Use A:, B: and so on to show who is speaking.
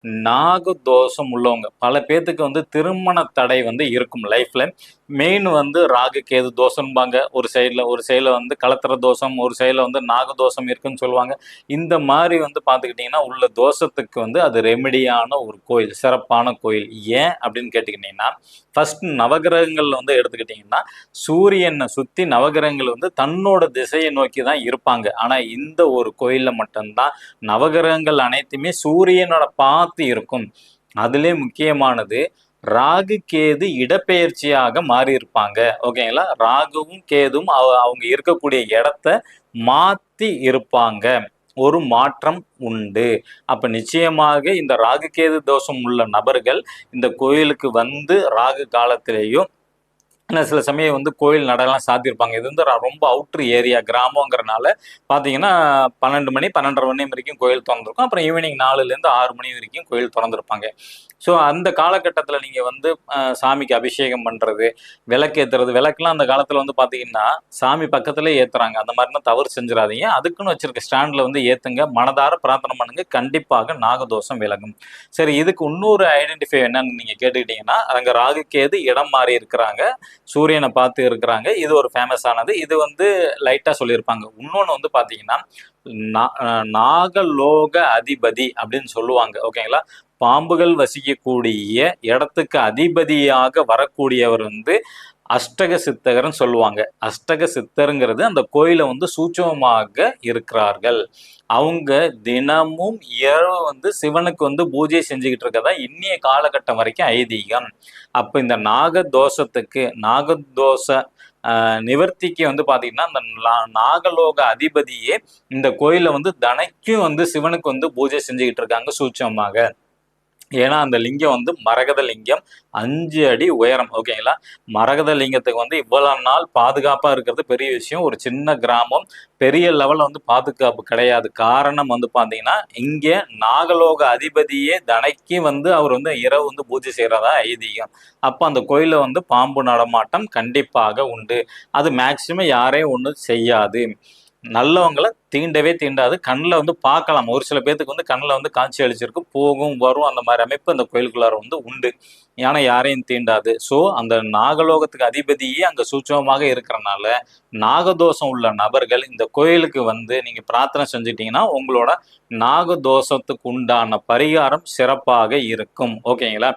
A: நாக தோஷம் உள்ளவங்க பல பேத்துக்கு திருமண தடை இருக்கும் லைஃப்ல. மெயின் ராகு கேது தோஷம்பாங்க. ஒரு சைடில் கலத்திர தோஷம், ஒரு சைடில் நாக தோஷம் இருக்குன்னு சொல்லுவாங்க. இந்த மாதிரி பார்த்துக்கிட்டிங்கன்னா உள்ள தோஷத்துக்கு அது ரெமெடியான ஒரு கோயில், சிறப்பான கோயில். ஏன் அப்படின்னு கேட்டுக்கிட்டிங்கன்னா, ஃபர்ஸ்ட் நவகிரகங்கள் எடுத்துக்கிட்டிங்கன்னா சூரியனை சுற்றி நவகிரகங்கள் தன்னோட திசையை நோக்கி தான் இருப்பாங்க. ஆனால் இந்த ஒரு கோயிலில் மட்டும்தான் நவகிரகங்கள் அனைத்துமே சூரியனோட பார்த்து இருக்கும். அதிலே முக்கியமானது ராகு கேது இடப்பெயர்ச்சியாக மாறி இருப்பாங்க. ஓகேங்களா? ராகுவும் கேதுவும் அவங்க இருக்கக்கூடிய இடத்த மாத்தி இருப்பாங்க. ஒரு மாற்றம் உண்டு. அப்ப நிச்சயமாக இந்த ராகு கேது தோஷம் உள்ள நபர்கள் இந்த கோயிலுக்கு ராகு காலத்திலேயும் சில சமயம் கோயில் நடலாம் சாத்தியிருப்பாங்க. இது ரொம்ப அவுட்ரு ஏரியா, கிராமங்கிறனால பார்த்தீங்கன்னா 12 மணி 12:30 மணி வரைக்கும் கோயில் திறந்திருக்கும். அப்புறம் ஈவினிங் 4லேருந்து 6 மணி வரைக்கும் கோயில் திறந்திருப்பாங்க. ஸோ அந்த காலகட்டத்தில் நீங்கள் சாமிக்கு அபிஷேகம் பண்ணுறது, விளக்கேற்றுறது. விளக்குலாம் அந்த காலத்தில் பார்த்தீங்கன்னா சாமி பக்கத்திலே ஏற்றுறாங்க. அந்த மாதிரினா தவறு செஞ்சிடாதீங்க. அதுக்குன்னு வச்சிருக்க ஸ்டாண்டில் ஏற்றுங்க. மனதார பிரார்த்தனை பண்ணுங்க. கண்டிப்பாக நாகதோஷம் விலகும். சரி, இதுக்கு இன்னொரு ஐடென்டிஃபை என்னன்னு நீங்கள் கேட்டுக்கிட்டீங்கன்னா, அங்கே ராகு கேது இடம் மாறி இருக்கிறாங்க, சூரியனை பார்த்து இருக்கிறாங்க. இது ஒரு ஃபேமஸ் ஆனது. இது லைட்டாக சொல்லியிருப்பாங்க. இன்னொன்று பார்த்தீங்கன்னா நாகலோக அதிபதி அப்படின்னு சொல்லுவாங்க. ஓகேங்களா? பாம்புகள் வசிக்கக்கூடிய இடத்துக்கு அதிபதியாக வரக்கூடியவர் அஷ்டக சித்தகர்னு சொல்லுவாங்க. அஷ்டக சித்தருங்கிறது அந்த கோயிலை சூட்சமமாக இருக்கிறார்கள். அவங்க தினமும் இரவு சிவனுக்கு பூஜை செஞ்சுக்கிட்டு இருக்கதா இன்னைய காலகட்டம் வரைக்கும் ஐதீகம். அப்ப இந்த நாகதோஷத்துக்கு நாகதோஷ நிவர்த்திக்கு பாத்தீங்கன்னா அந்த நாகலோக அதிபதியே இந்த கோயில தனைக்கும் சிவனுக்கு பூஜை செஞ்சுக்கிட்டு இருக்காங்க சூட்சமாக. ஏன்னா அந்த லிங்கம் மரகத லிங்கம், 5 அடி உயரம். ஓகேங்களா? மரகத லிங்கத்துக்கு இவ்வளவு நாள் பாதுகாப்பா இருக்கிறது பெரிய விஷயம். ஒரு சின்ன கிராமம், பெரிய லெவல்ல பாதுகாப்பு கிடையாது. காரணம் பாத்தீங்கன்னா இங்க நாகலோக அதிபதியே தனைக்கு அவர் இரவு பூஜை செய்யறதா ஐதீகம். அப்ப அந்த கோயில பாம்பு நடமாட்டம் கண்டிப்பாக உண்டு. அது மேக்சிமம் யாரையும் ஒன்றும் செய்யாது. நல்லவங்களை தீண்டவே தீண்டாது. கண்ணில் பார்க்கலாம். ஒரு சில பேர்த்துக்கு கண்ணில் காட்சி அளிச்சிருக்கு, போகும் வரும். அந்த மாதிரி அமைப்பு அந்த கோயிலுக்குள்ளார உண்டு. ஏன்னா யாரையும் தீண்டாது. ஸோ அந்த நாகலோகத்துக்கு அதிபதியே அங்கே சூட்சமமாக இருக்கிறனால நாகதோஷம் உள்ள நபர்கள் இந்த கோயிலுக்கு நீங்கள் பிரார்த்தனை செஞ்சுட்டீங்கன்னா உங்களோட நாகதோஷத்துக்கு உண்டான பரிகாரம் சிறப்பாக இருக்கும். ஓகேங்களா?